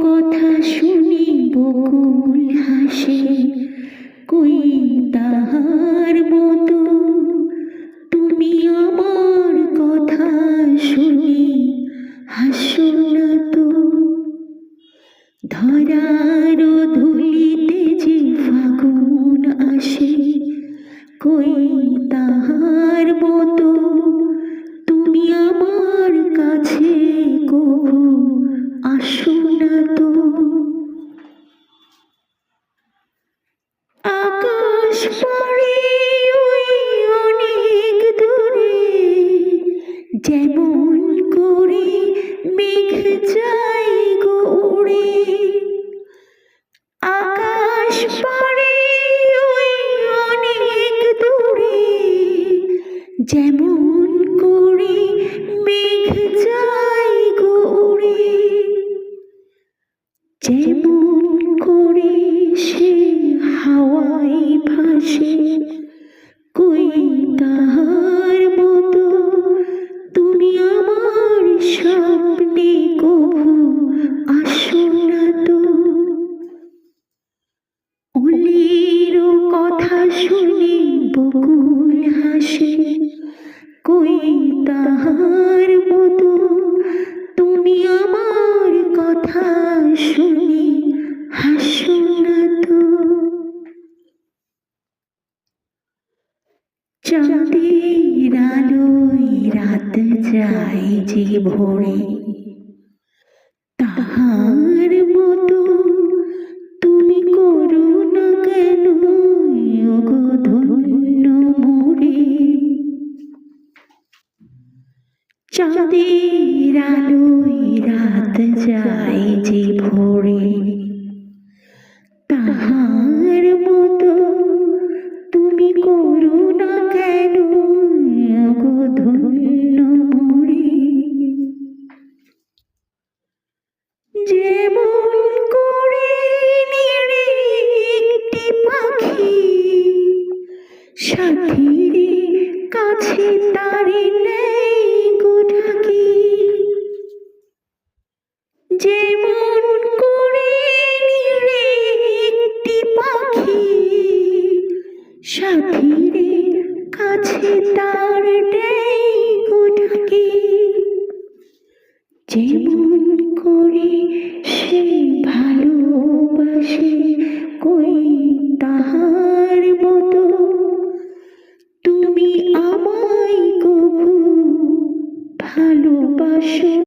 কথা শুনি বকুল হাসে, কই তাহার মতো তুমি আমার কথা শুনি হাসো না তো। ধরার ধুলিতে যে ফাগুন আসে, কই তাহার মতো তুমি আমার কাছে কবু আসো না তো। আকাশ পাড়ে ওই অনেক দূরে, যেমন করে মেঘ যায় গো উড়ে। আকাশ পাড়ে ওই অনেক দূরে, যেমন করে মেঘ যায় গো উড়ে। যেমন করে সে হাওয়ায় ভাসে, কই তাহার মতো তুমি আমার স্বপ্নে কবু আসো না তো। ওলের কথা শুনে বকুল হাসে, কই তাহার মতো তুমি আমার কথা শুনে হাসো না তো। চাঁদের আলোয় রাত যায় যে ভোরে, তাহার মতো তুমি করো না কেন ওগো ধন্য মোরে। চাঁদের আলোয় রাত যায় যে ভোরে, তাহার মতো তুমি করো না কেন ওগো ধন্য মোরে। যেমন করে নিড়ে একটি পাখি সাথীর কাছে তারে নেই গো ঢাকি। যেমন করে নিড়ে একটি পাখি সাথীর কাছে তার নেই গো ঢাকি। যেমন করে সে ভালোবাসে, কই তাহার